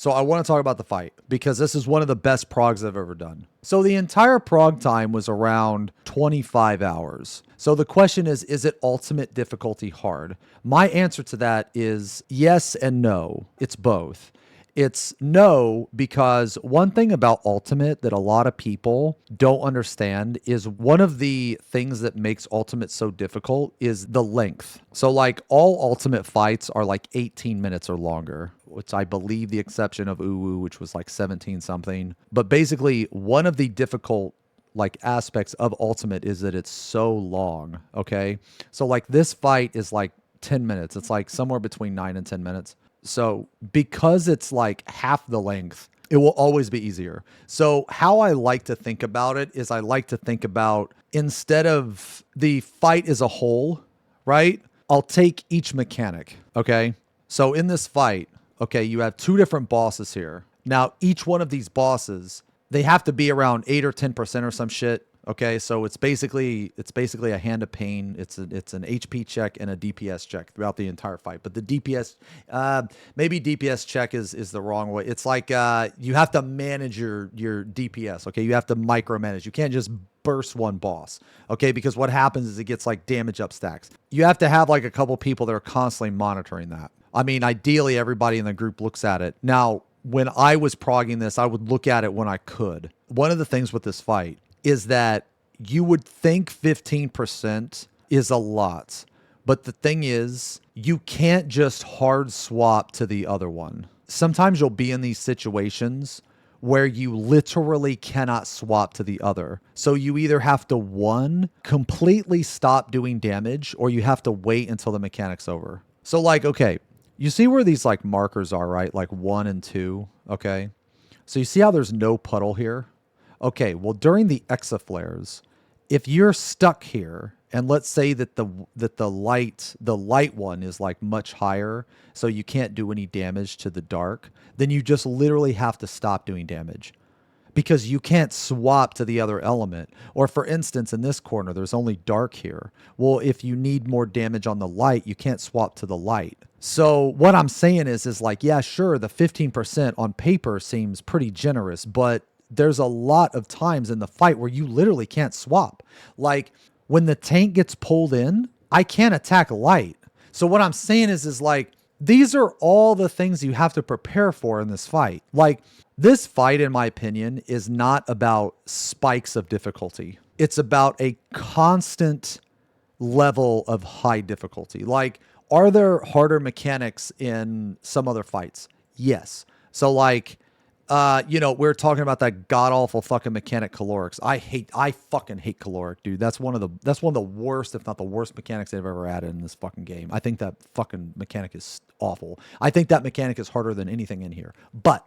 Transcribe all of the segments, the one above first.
So I want to talk about the fight because this is one of the best progs I've ever done. So the entire prog time was around 25 hours. So the question is it ultimate difficulty hard? My answer to that is yes and no. It's both. It's no, because one thing about Ultimate that a lot of people don't understand is one of the things that makes Ultimate so difficult is the length. So like all Ultimate fights are like 18 minutes or longer, which I believe the exception of Uwu, which was like 17 something. But basically one of the difficult like aspects of Ultimate is that it's so long, okay? So like this fight is like 10 minutes. It's like somewhere between 9 and 10 minutes. So because it's like half the length, it will always be easier. So how I like to think about it is I like to think about instead of the fight as a whole, right? I'll take each mechanic, okay? So in this fight, okay, you have two different bosses here. Now, each one of these bosses, they have to be around 8 or 10% or some shit. Okay, so it's basically a hand of pain. It's an HP check and a DPS check throughout the entire fight. But the DPS, maybe DPS check is the wrong way. It's like you have to manage your DPS. Okay, you have to micromanage. You can't just burst one boss. Okay, because what happens is it gets like damage up stacks. You have to have like a couple people that are constantly monitoring that. I mean, ideally everybody in the group looks at it. Now, when I was progging this, I would look at it when I could. One of the things with this fight is that you would think 15% is a lot. But the thing is, you can't just hard swap to the other one. Sometimes you'll be in these situations where you literally cannot swap to the other. So you either have to, one, completely stop doing damage, or you have to wait until the mechanic's over. So like, okay, you see where these like markers are, right? Like 1 and 2, okay? So you see how there's no puddle here? Okay, well, during the exaflares, if you're stuck here, and let's say that the light one is like much higher, so you can't do any damage to the dark, then you just literally have to stop doing damage because you can't swap to the other element. Or for instance, in this corner, there's only dark here. Well, if you need more damage on the light, you can't swap to the light. So what I'm saying is like, yeah, sure, the 15% on paper seems pretty generous, but there's a lot of times in the fight where you literally can't swap. Like when the tank gets pulled in, I can't attack light. So what I'm saying is like, these are all the things you have to prepare for in this fight. Like this fight, in my opinion, is not about spikes of difficulty. It's about a constant level of high difficulty. Like, are there harder mechanics in some other fights? Yes. So like, we're talking about that god awful fucking mechanic calorics. I fucking hate caloric, dude. That's one of the worst, if not the worst mechanics they've ever added in this fucking game. I think that fucking mechanic is awful. I think that mechanic is harder than anything in here. But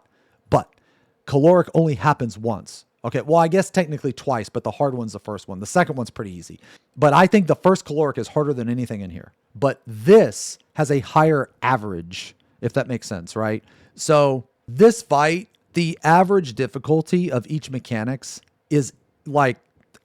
caloric only happens once. Okay, well, I guess technically twice, but the hard one's the first one. The second one's pretty easy. But I think the first caloric is harder than anything in here. But this has a higher average, if that makes sense, right? So this fight, the average difficulty of each mechanics is like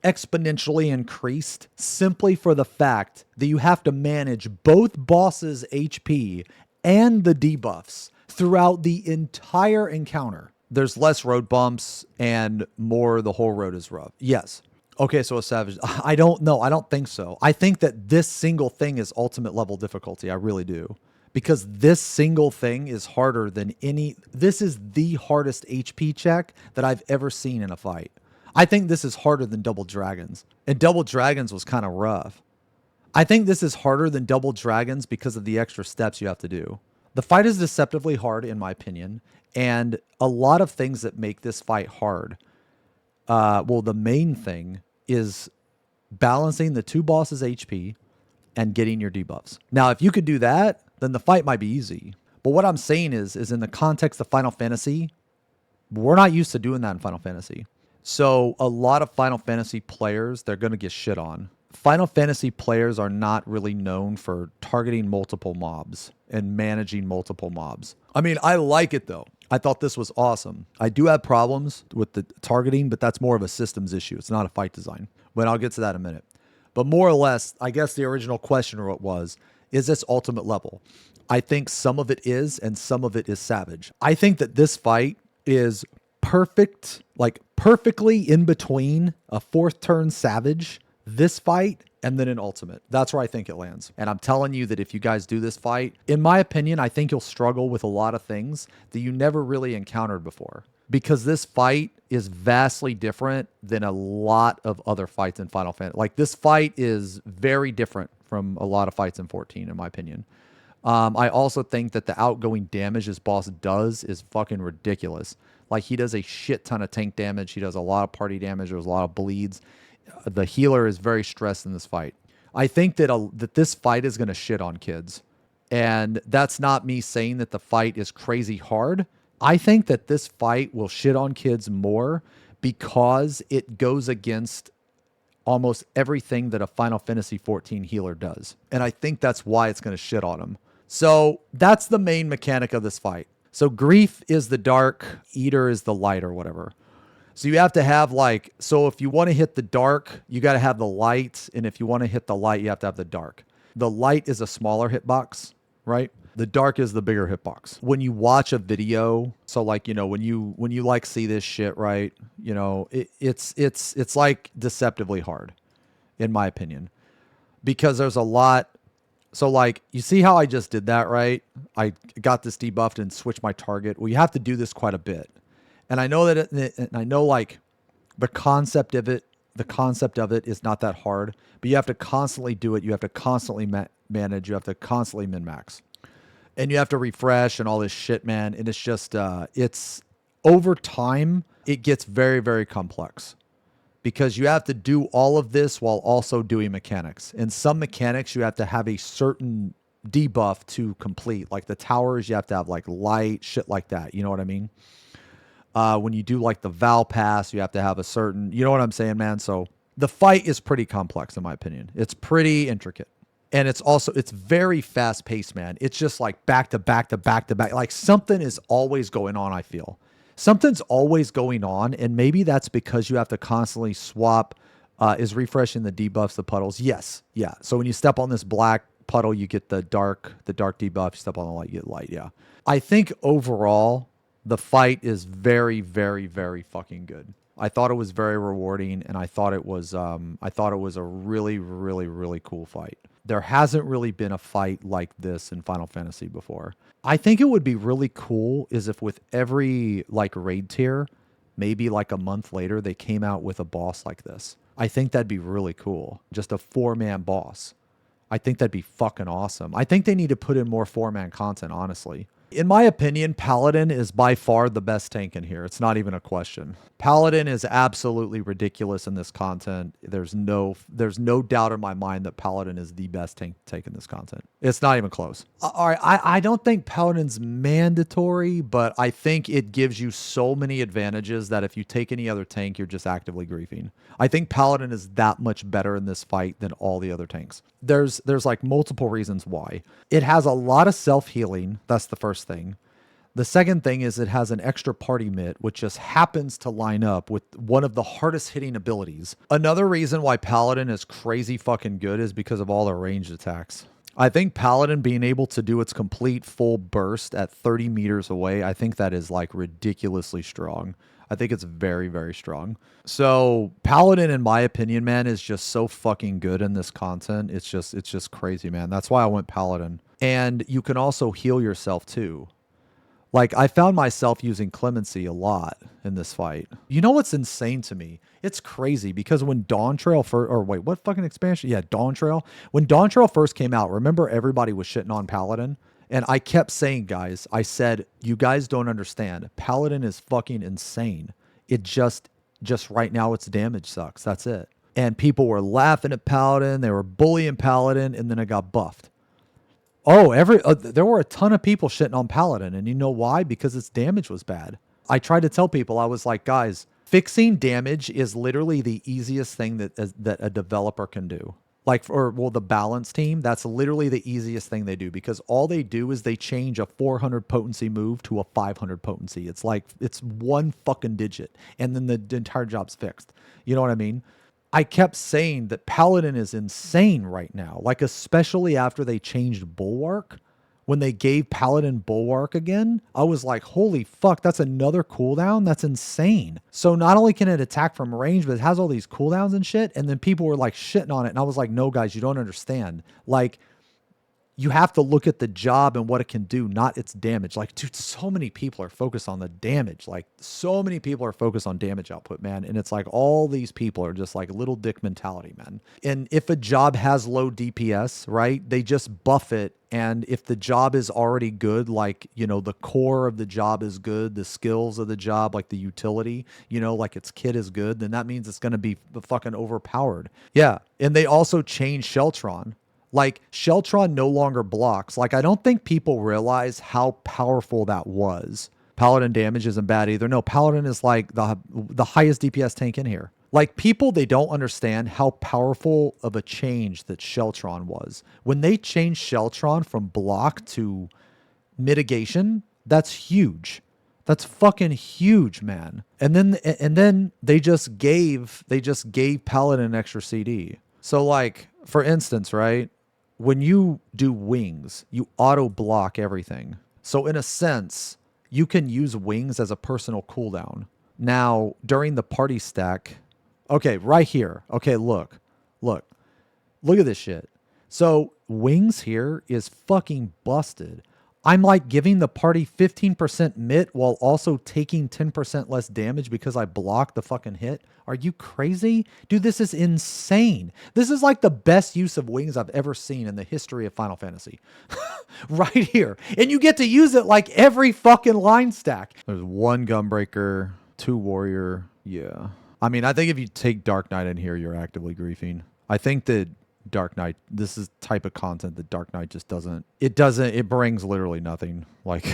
exponentially increased simply for the fact that you have to manage both bosses' HP and the debuffs throughout the entire encounter. There's less road bumps and more the whole road is rough. Yes. Okay, so a savage. I don't know. I don't think so. I think that this single thing is ultimate level difficulty. I really do. Because this single thing is harder than any. This is the hardest HP check that I've ever seen in a fight. I think this is harder than Double Dragons. And Double Dragons was kind of rough. I think this is harder than Double Dragons because of the extra steps you have to do. The fight is deceptively hard, in my opinion. And a lot of things that make this fight hard. The main thing is balancing the two bosses' HP and getting your debuffs. Now, if you could do that, then the fight might be easy. But what I'm saying is in the context of Final Fantasy, we're not used to doing that in Final Fantasy. So a lot of Final Fantasy players, they're going to get shit on. Final Fantasy players are not really known for targeting multiple mobs and managing multiple mobs. I mean, I like it though. I thought this was awesome. I do have problems with the targeting, but that's more of a systems issue. It's not a fight design. But I'll get to that in a minute. But more or less, I guess the original question was, Is this ultimate level? I think some of it is, and some of it is savage. I think that this fight is perfect, like perfectly in between a fourth turn savage, this fight, and then an ultimate. That's where I think it lands. And I'm telling you that if you guys do this fight, in my opinion, I think you'll struggle with a lot of things that you never really encountered before. Because this fight is vastly different than a lot of other fights in Final Fantasy. Like, this fight is very different from a lot of fights in 14, in my opinion. I also think that the outgoing damage this boss does is fucking ridiculous. Like, he does a shit ton of tank damage. He does a lot of party damage. There's a lot of bleeds. The healer is very stressed in this fight. I think that this fight is going to shit on kids. And that's not me saying that the fight is crazy hard. I think that this fight will shit on kids more because it goes against almost everything that a Final Fantasy 14 healer does. And I think that's why it's going to shit on them. So that's the main mechanic of this fight. So Grief is the dark, Eater is the light or whatever. So you have to have like, so if you want to hit the dark, you got to have the light. And if you want to hit the light, you have to have the dark. The light is a smaller hitbox, right? The dark is the bigger hitbox. When you watch a video, so like, you know, when you like see this shit, right? You know, it's like deceptively hard, in my opinion, because there's a lot. So like, you see how I just did that, right? I got this debuffed and switched my target. Well, you have to do this quite a bit. And I know that and I know like the concept of it is not that hard, but you have to constantly do it. You have to constantly manage. You have to constantly min-max. And you have to refresh and all this shit, man. And it's just, it's over time, it gets very, very complex because you have to do all of this while also doing mechanics. And some mechanics, you have to have a certain debuff to complete. Like the towers, you have to have like light, shit like that. You know what I mean? When you do like the Val Pass, you have to have a certain, you know what I'm saying, man? So the fight is pretty complex, in my opinion. It's pretty intricate. And it's very fast paced, man. It's just like back to back to back to back. Like something is always going on, I feel. Something's always going on. And maybe that's because you have to constantly swap. Is refreshing the debuffs, the puddles? Yes. Yeah. So when you step on this black puddle, you get the dark debuff. You step on the light, you get light. Yeah. I think overall, the fight is very, very, very fucking good. I thought it was very rewarding, and I thought it was a really, really, really cool fight. There hasn't really been a fight like this in Final Fantasy before. I think it would be really cool is if with every like raid tier, maybe like a month later, they came out with a boss like this. I think that'd be really cool. Just a 4-man boss. I think that'd be fucking awesome. I think they need to put in more 4-man content, honestly. In my opinion, Paladin is by far the best tank in here. It's not even a question. Paladin is absolutely ridiculous in this content. There's no doubt in my mind that Paladin is the best tank in this content. It's not even close. All right, I don't think Paladin's mandatory, but I think it gives you so many advantages that if you take any other tank, you're just actively griefing. I think Paladin is that much better in this fight than all the other tanks. There's like multiple reasons why. It has a lot of self-healing. That's the first thing. The second thing is it has an extra party mitt, which just happens to line up with one of the hardest hitting abilities. Another reason why Paladin is crazy fucking good is because of all the ranged attacks. I think Paladin being able to do its complete full burst at 30 meters away, I think that is like ridiculously strong. I think it's very, very strong. So Paladin, in my opinion, man, is just so fucking good in this content. It's just crazy, man. That's why I went Paladin. And you can also heal yourself too. Like, I found myself using Clemency a lot in this fight. You know what's insane to me? It's crazy because when Dawn Trail first, or wait, what fucking expansion? Yeah, Dawn Trail. When Dawn Trail first came out, remember everybody was shitting on Paladin? And I kept saying, guys, I said, you guys don't understand. Paladin is fucking insane. It just right now, its damage sucks. That's it. And people were laughing at Paladin. They were bullying Paladin, and then it got buffed. Oh, there were a ton of people shitting on Paladin, and you know why? Because its damage was bad. I tried to tell people, I was like, guys, fixing damage is literally the easiest thing that a developer can do. Like, the balance team, that's literally the easiest thing they do because all they do is they change a 400 potency move to a 500 potency. It's like, it's one fucking digit, and then the entire job's fixed. You know what I mean? I kept saying that Paladin is insane right now. Like, especially after they changed Bulwark. When they gave Paladin Bulwark again, I was like, holy fuck, that's another cooldown? That's insane. So not only can it attack from range, but it has all these cooldowns and shit. And then people were like shitting on it. And I was like, no, guys, you don't understand. Like, you have to look at the job and what it can do, not its damage. Like, dude, so many people are focused on the damage. Like, so many people are focused on damage output, man. And it's like all these people are just like little dick mentality, man. And if a job has low DPS, right, they just buff it. And if the job is already good, like, you know, the core of the job is good, the skills of the job, like the utility, you know, like its kit is good, then that means it's going to be fucking overpowered. Yeah. And they also changed Sheltron. Like, Sheltron no longer blocks. Like, I don't think people realize how powerful that was. Paladin damage isn't bad either. No, Paladin is like the highest DPS tank in here. Like, people, they don't understand how powerful of a change that Sheltron was. When they changed Sheltron from block to mitigation, that's huge. That's fucking huge, man. And then they just gave Paladin an extra CD. So, like, for instance, right? When you do wings, you auto block everything. So in a sense, you can use wings as a personal cooldown. Now, during the party stack, okay, right here. Okay, look at this shit. So wings here is fucking busted. I'm like giving the party 15% mit while also taking 10% less damage because I blocked the fucking hit. Are you crazy? Dude, this is insane. This is like the best use of wings I've ever seen in the history of Final Fantasy. Right here. And you get to use it like every fucking line stack. There's 1 Gunbreaker, 2 Warrior. Yeah. I mean, I think if you take Dark Knight in here, you're actively griefing. I think that Dark Knight, this is type of content that Dark Knight just doesn't, it brings literally nothing. Like,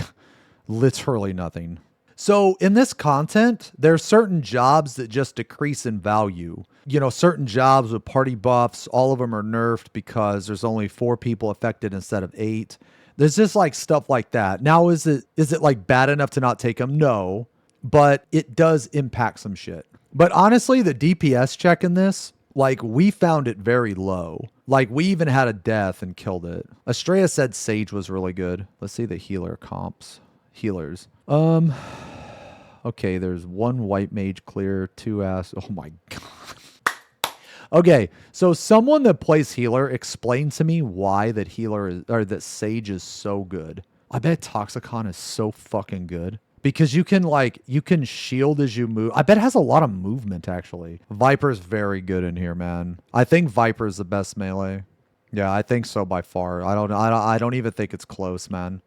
literally nothing. So in this content, there's certain jobs that just decrease in value. You know, certain jobs with party buffs, all of them are nerfed because there's only 4 people affected instead of 8. There's just like stuff like that. Now, is it like bad enough to not take them? No, but it does impact some shit. But honestly, the DPS check in this, like, we found it very low. Like, we even had a death and killed it. Estrella said Sage was really good. Let's see the healer comps. Healers. Okay, there's 1 white mage clear, 2 ass. Oh my god. Okay, so someone that plays healer explained to me why that that Sage is so good. I bet Toxicon is so fucking good. Because you can shield as you move. I bet it has a lot of movement, actually. Viper's very good in here, man. I think Viper's the best melee. Yeah, I think so by far. I don't even think it's close, man.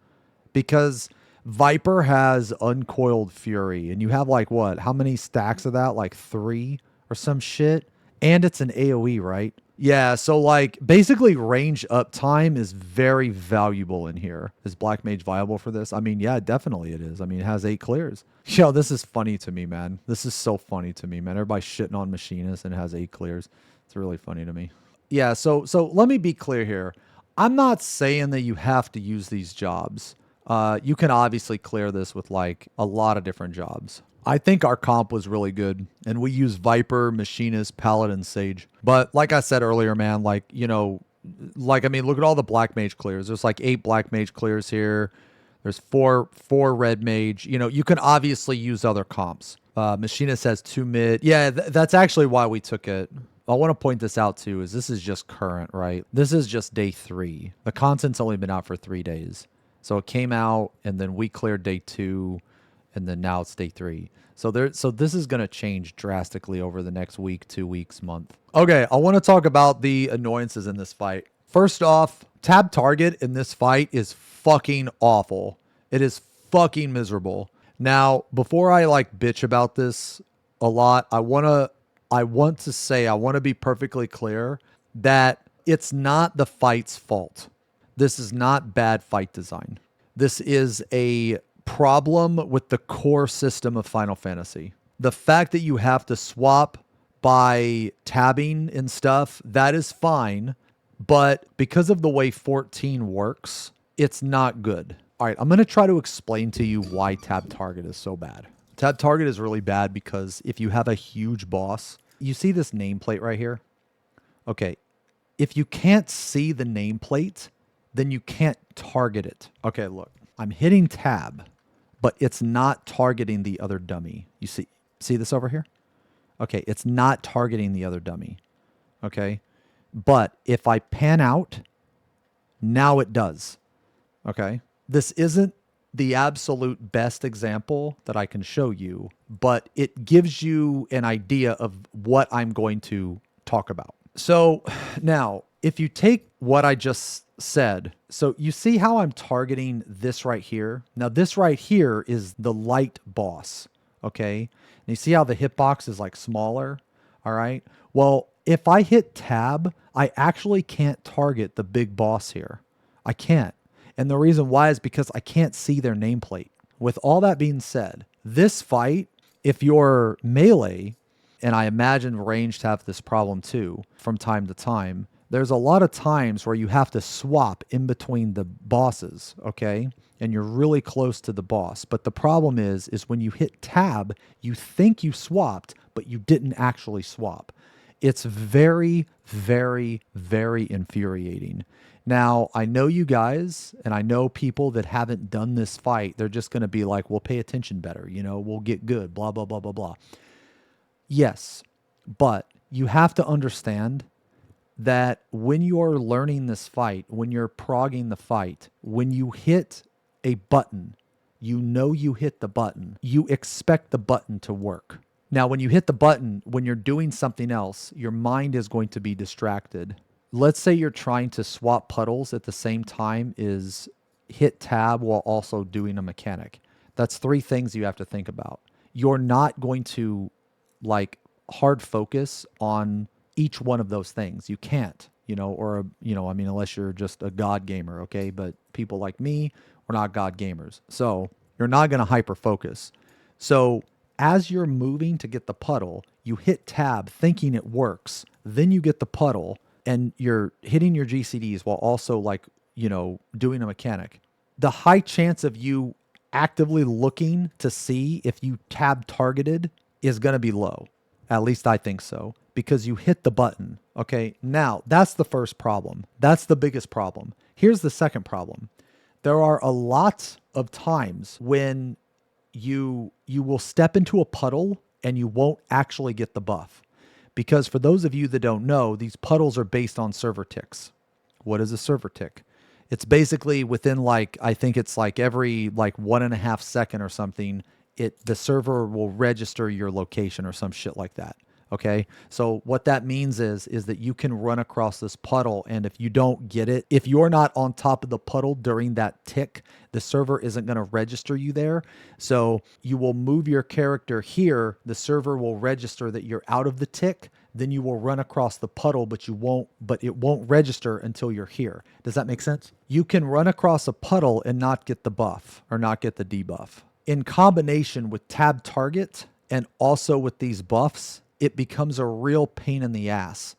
Because Viper has Uncoiled Fury, and you have like what? How many stacks of that? Like 3 or some shit? And it's an AoE, right? Yeah, so like basically range uptime is very valuable in here. Is Black Mage viable for this? I mean, yeah, definitely it is. I mean, it has 8 clears. Yo, this is funny to me, man. This is so funny to me, man. Everybody's shitting on Machinist and it has 8 clears. It's really funny to me. Yeah, so let me be clear here. I'm not saying that you have to use these jobs. You can obviously clear this with like a lot of different jobs. I think our comp was really good, and we used Viper, Machinist, Paladin, Sage. But like I said earlier, man, like, you know, like, I mean, look at all the Black Mage clears. There's like 8 Black Mage clears here. There's 4 Red Mage. You know, you can obviously use other comps. Machinist has 2 mid. Yeah, that's actually why we took it. I want to point this out too, is this is just current, right? This is just day 3. The content's only been out for 3 days. So it came out, and then we cleared day 2, and then now it's day 3. So this is going to change drastically over the next week, 2 weeks, month. Okay, I want to talk about the annoyances in this fight. First off, tab target in this fight is fucking awful. It is fucking miserable. Now, before I like bitch about this a lot, I want to be perfectly clear that it's not the fight's fault. This is not bad fight design. This is a problem with the core system of Final Fantasy. The fact that you have to swap by tabbing and stuff, that is fine. But because of the way 14 works, it's not good. All right, I'm going to try to explain to you why tab target is so bad. Tab target is really bad because if you have a huge boss, You see this nameplate right here? Okay. If you can't see the nameplate, then you can't target it. Okay, look. I'm hitting tab, but it's not targeting the other dummy. You see this over here? Okay, it's not targeting the other dummy. Okay? But if I pan out, now it does. Okay? This isn't the absolute best example that I can show you, but it gives you an idea of what I'm going to talk about. So now, if you take what I just said, so you see how I'm targeting this right here? Now, this right here is the light boss, okay? And you see how the hitbox is like smaller, all right? Well, if I hit tab, I actually can't target the big boss here. I can't. And the reason why is because I can't see their nameplate. With all that being said, this fight, if you're melee, and I imagine ranged have this problem too from time to time, there's a lot of times where you have to swap in between the bosses, okay? And you're really close to the boss. But the problem is when you hit tab, you think you swapped, but you didn't actually swap. It's very, very, very infuriating. Now, I know you guys, and I know people that haven't done this fight, they're just going to be like, we'll pay attention better, we'll get good, blah, blah, blah, blah, blah. Yes, but you have to understand that when you're learning this fight, when you're progging the fight, when you hit a button, you hit the button, you expect the button to work. Now, when you hit the button, when you're doing something else, your mind is going to be distracted. Let's say you're trying to swap puddles at the same time is hit tab while also doing a mechanic. That's 3 things you have to think about. You're not going to hard focus on each one of those things. You can't, unless you're just a God gamer, okay? But people like me, we're not God gamers. So you're not going to hyper focus. So as you're moving to get the puddle, you hit tab thinking it works. Then you get the puddle and you're hitting your GCDs while also doing a mechanic. The high chance of you actively looking to see if you tab targeted is going to be low. At least I think so, because you hit the button. Okay, now that's the first problem. That's the biggest problem. Here's the second problem. There are a lot of times when you will step into a puddle and you won't actually get the buff. Because for those of you that don't know, these puddles are based on server ticks. What is a server tick? It's basically within I think it's every 1.5 seconds or something, the server will register your location or some shit like that. Okay. So what that means is that you can run across this puddle, and if you don't get it, if you're not on top of the puddle during that tick, the server isn't going to register you there. So you will move your character here. The server will register that you're out of the tick. Then you will run across the puddle, but it won't register until you're here. Does that make sense? You can run across a puddle and not get the buff or not get the debuff. In combination with tab target and also with these buffs, it becomes a real pain in the ass.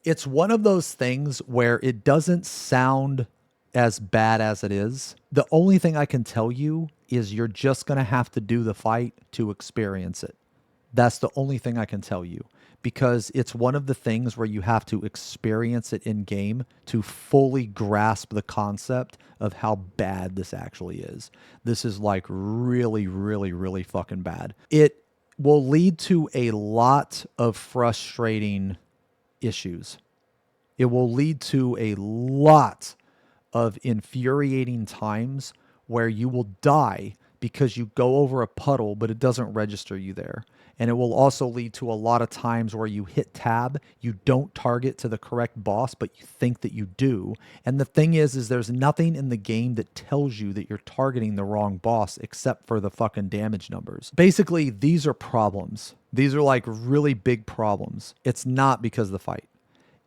It's one of those things where it doesn't sound as bad as it is. The only thing I can tell you is you're just going to have to do the fight to experience it. That's the only thing I can tell you, because it's one of the things where you have to experience it in game to fully grasp the concept of how bad this actually is. This is really, really, really fucking bad. It will lead to a lot of frustrating issues. It will lead to a lot of infuriating times where you will die because you go over a puddle, but it doesn't register you there. And it will also lead to a lot of times where you hit tab, you don't target to the correct boss, but you think that you do. And the thing is there's nothing in the game that tells you that you're targeting the wrong boss except for the fucking damage numbers. Basically, these are problems. These are really big problems. It's not because of the fight.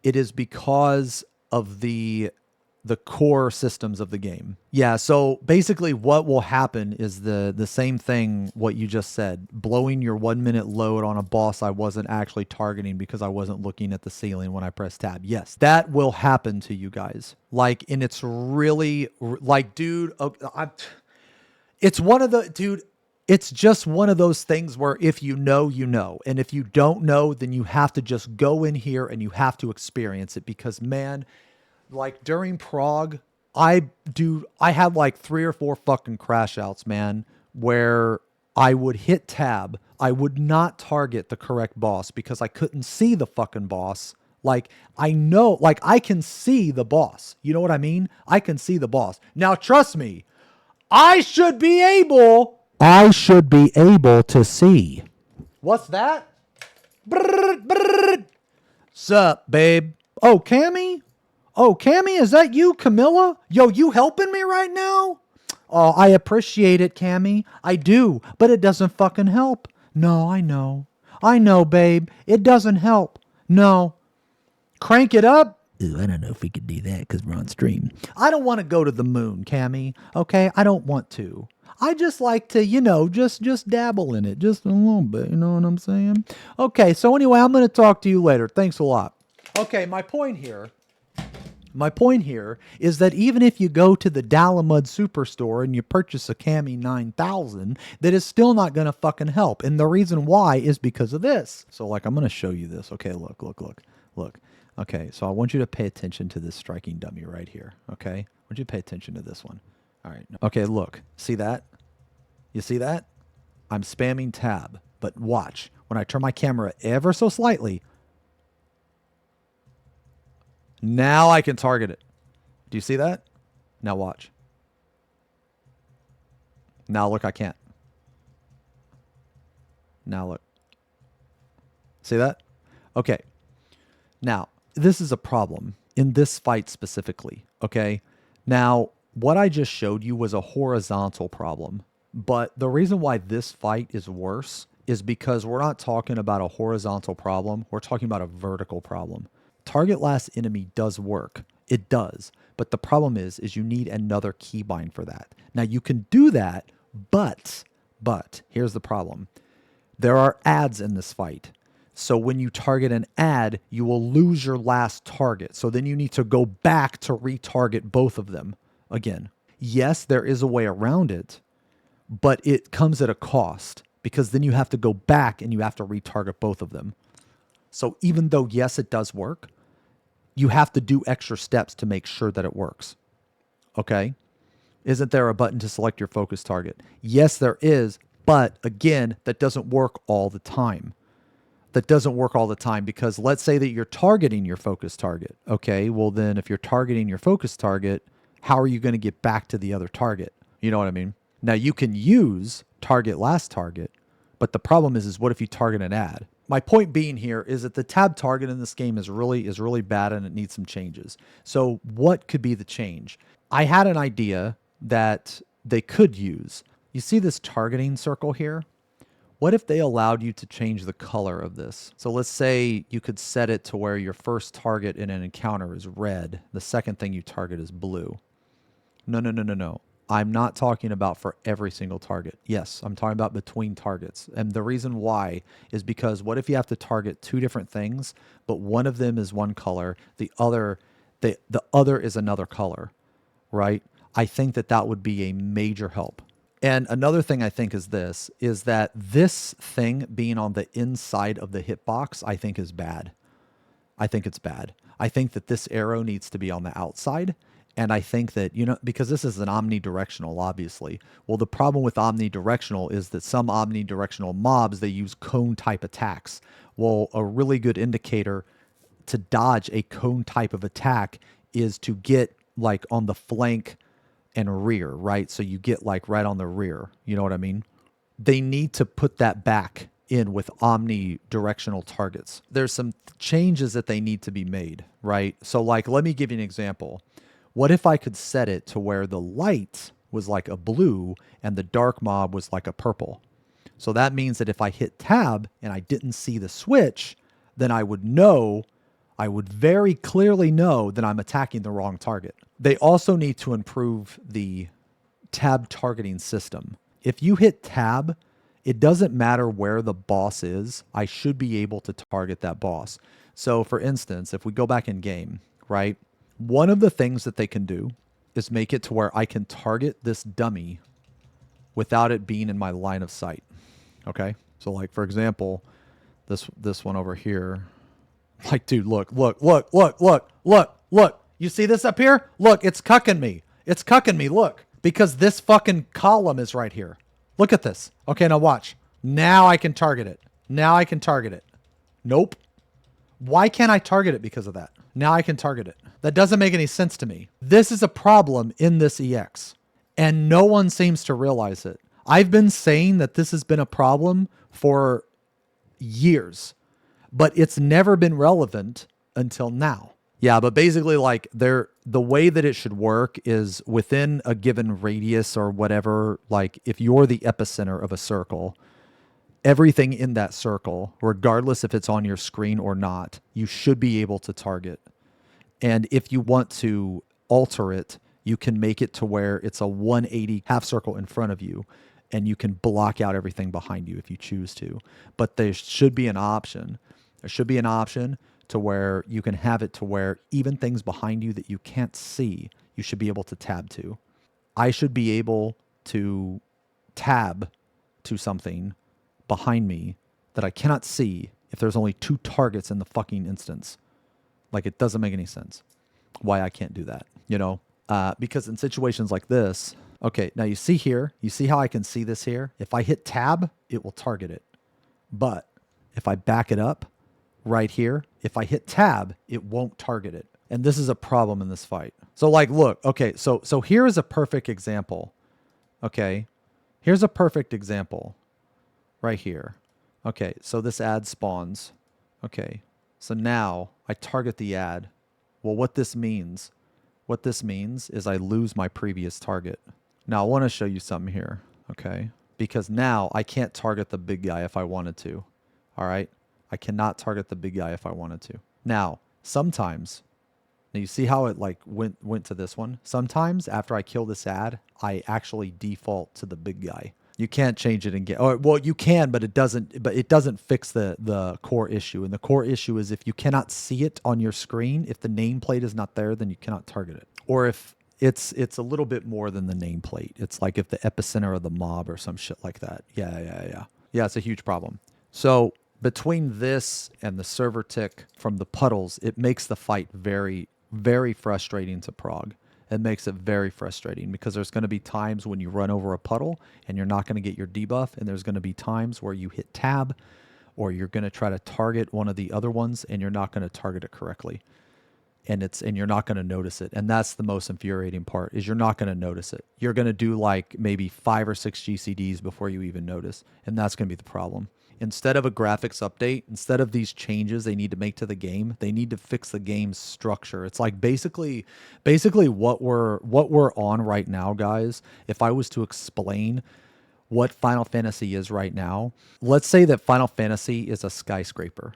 It is because of the core systems of the game. Yeah, so basically what will happen is the same thing what you just said. Blowing your 1 minute load on a boss I wasn't actually targeting because I wasn't looking at the ceiling when I pressed tab. Yes, that will happen to you guys. And it's really dude, it's one of the It's just one of those things where if you know, you know. And if you don't know, then you have to just go in here and you have to experience it because, man, like during Prague, I had like 3 or 4 fucking crash outs, man, where I would hit tab. I would not target the correct boss because I couldn't see the fucking boss. Like, I know, like, I can see the boss. You know what I mean? I can see the boss. Now, trust me, I should be able to see. What's that? Brrr, brrr. Sup, babe? Oh, Cammy? Oh, Cammy, is that you, Camilla? Yo, you helping me right now? Oh, I appreciate it, Cammy. I do, but it doesn't fucking help. No, I know. I know, babe. It doesn't help. No. Crank it up? Ooh, I don't know if we could do that because we're on stream. I don't want to go to the moon, Cammy. Okay? I don't want to. I just like to, just dabble in it just a little bit. You know what I'm saying? Okay, so anyway, I'm going to talk to you later. Thanks a lot. Okay, my point here is that even if you go to the Dalamud Superstore and you purchase a Cami 9000, that is still not going to fucking help. And the reason why is because of this. So like, I'm going to show you this. Okay, look. Okay, so I want you to pay attention to this striking dummy right here. Okay, I want you to pay attention to this one. All right. Okay, look. See that? You see that? I'm spamming tab. But watch. When I turn my camera ever so slightly, now I can target it. Do you see that? Now watch. Now look, I can't. Now look. See that? Okay. Now, this is a problem in this fight specifically, okay? Now, what I just showed you was a horizontal problem, but the reason why this fight is worse is because we're not talking about a horizontal problem. We're talking about a vertical problem. Target last enemy does work. It does. But the problem is you need another keybind for that. Now, you can do that, but here's the problem. There are adds in this fight. So when you target an add, you will lose your last target. So then you need to go back to retarget both of them again. Yes, there is a way around it, but it comes at a cost because then you have to go back and you have to retarget both of them. So even though, yes, it does work, you have to do extra steps to make sure that it works. Okay? Isn't there a button to select your focus target? Yes, there is, but again, that doesn't work all the time. That doesn't work all the time because let's say that you're targeting your focus target. Okay, well then if you're targeting your focus target, how are you going to get back to the other target? You know what I mean? Now you can use target last target, but the problem is what if you target an add? My point being here is that the tab target in this game is really bad and it needs some changes. So what could be the change? I had an idea that they could use. You see this targeting circle here? What if they allowed you to change the color of this? So let's say you could set it to where your first target in an encounter is red. The second thing you target is blue. No. I'm not talking about for every single target. Yes, I'm talking about between targets. And the reason why is because what if you have to target 2 different things, but one of them is one color, the other is another color, right? I think that would be a major help. And another thing I think is that this thing being on the inside of the hitbox, I think is bad. I think it's bad. I think that this arrow needs to be on the outside. And I think that, because this is an omnidirectional, obviously. Well, the problem with omnidirectional is that some omnidirectional mobs, they use cone type attacks. Well, a really good indicator to dodge a cone type of attack is to get like on the flank and rear, right? So you get like right on the rear. You know what I mean? They need to put that back in with omnidirectional targets. There's some changes that they need to be made, right? So like, let me give you an example. What if I could set it to where the light was like a blue and the dark mob was like a purple? So that means that if I hit tab and I didn't see the switch, then I would very clearly know that I'm attacking the wrong target. They also need to improve the tab targeting system. If you hit tab, it doesn't matter where the boss is. I should be able to target that boss. So for instance, if we go back in game, right? One of the things that they can do is make it to where I can target this dummy without it being in my line of sight. Okay? So like, for example, this one over here. Like, dude, look. You see this up here? Look, it's cucking me. It's cucking me, look. Because this fucking column is right here. Look at this. Okay, now watch. Now I can target it. Nope. Why can't I target it because of that? Now I can target it. That doesn't make any sense to me. This is a problem in this EX, and no one seems to realize it. I've been saying that this has been a problem for years, but it's never been relevant until now. Yeah, but basically, like, the way that it should work is within a given radius or whatever. Like, if you're the epicenter of a circle, everything in that circle, regardless if it's on your screen or not, you should be able to target. And if you want to alter it, you can make it to where it's a 180 half circle in front of you, and you can block out everything behind you if you choose to. But there should be an option. There should be an option to where you can have it to where even things behind you that you can't see, you should be able to tab to. I should be able to tab to something behind me that I cannot see if there's only 2 targets in the fucking instance. Like, it doesn't make any sense why I can't do that, you know? Because in situations like this, okay, now you see here, you see how I can see this here? If I hit tab, it will target it. But if I back it up right here, if I hit tab, it won't target it. And this is a problem in this fight. So like, look, okay, so here is a perfect example. Okay, here's a perfect example right here. Okay, so this ad spawns. Okay, so now I target the ad. Well, what this means is I lose my previous target. Now I want to show you something here, okay? Because now I can't target the big guy if I wanted to, all right? I cannot target the big guy if I wanted to. Now, sometimes, now you see how it like went to this one? Sometimes after I kill this ad, I actually default to the big guy. You can't change it again. Or, well, you can, but it doesn't fix the core issue. And the core issue is if you cannot see it on your screen, if the nameplate is not there, then you cannot target it. Or if it's a little bit more than the nameplate. It's like if the epicenter of the mob or some shit like that. Yeah, it's a huge problem. So between this and the server tick from the puddles, it makes the fight very, very frustrating to prog. It makes it very frustrating because there's going to be times when you run over a puddle and you're not going to get your debuff, and there's going to be times where you hit tab or you're going to try to target one of the other ones and you're not going to target it correctly. And you're not going to notice it. And that's the most infuriating part, is you're not going to notice it. You're going to do like maybe 5 or 6 GCDs before you even notice. And that's going to be the problem. Instead of a graphics update, instead of these changes they need to make to the game, they need to fix the game's structure. It's like basically what we're on right now, guys. If I was to explain what Final Fantasy is right now, let's say that Final Fantasy is a skyscraper.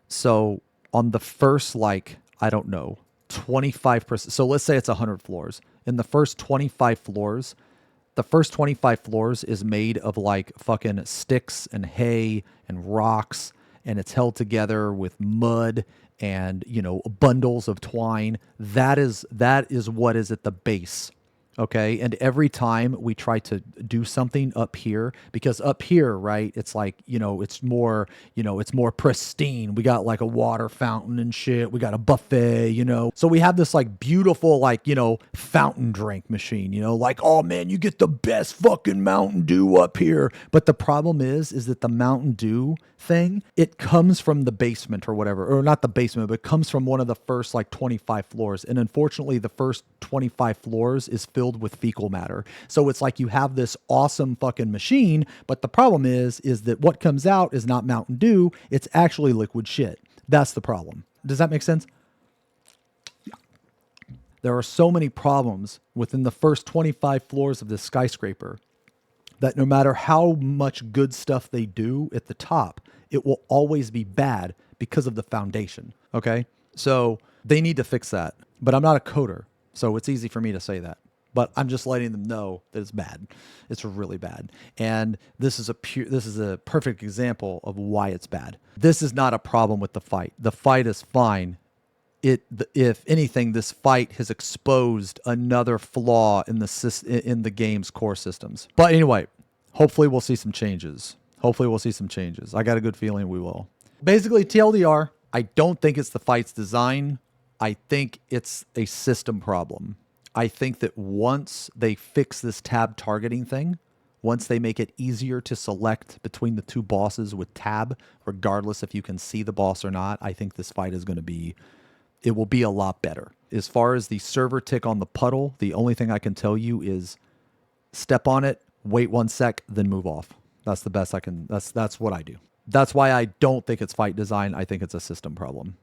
So on the first, like, I don't know, 25%. So let's say it's 100 floors. In the first 25 floors, the first 25 floors is made of like fucking sticks and hay and rocks, and it's held together with mud and, you know, bundles of twine. That is what is at the base. Okay. And every time we try to do something up here, because up here, right, it's like, it's more pristine. We got like a water fountain and shit. We got a buffet, So we have this like beautiful, like, fountain drink machine, like, oh man, you get the best fucking Mountain Dew up here. But the problem is that the Mountain Dew thing, it comes from the basement or whatever, or not the basement, but it comes from one of the first like 25 floors. And unfortunately, the first 25 floors is filled with fecal matter. So it's like you have this awesome fucking machine, but the problem is that what comes out is not Mountain Dew, it's actually liquid shit. That's the problem. Does that make sense? There are so many problems within the first 25 floors of this skyscraper that no matter how much good stuff they do at the top, it will always be bad because of the foundation. Okay? So they need to fix that. But I'm not a coder, so it's easy for me to say that. But I'm just letting them know that it's bad. It's really bad. And this is a perfect example of why it's bad. This is not a problem with the fight. The fight is fine. If anything, this fight has exposed another flaw in the game's core systems. But anyway, Hopefully we'll see some changes. Hopefully we'll see some changes. I got a good feeling we will. Basically, TLDR, I don't think it's the fight's design. I think it's a system problem. I think that once they fix this tab targeting thing, once they make it easier to select between the two bosses with tab, regardless if you can see the boss or not, I think this fight is going to be, it will be a lot better. As far as the server tick on the puddle, the only thing I can tell you is step on it, wait 1 sec, then move off. That's the best I can, that's what I do. That's why I don't think it's fight design. I think it's a system problem.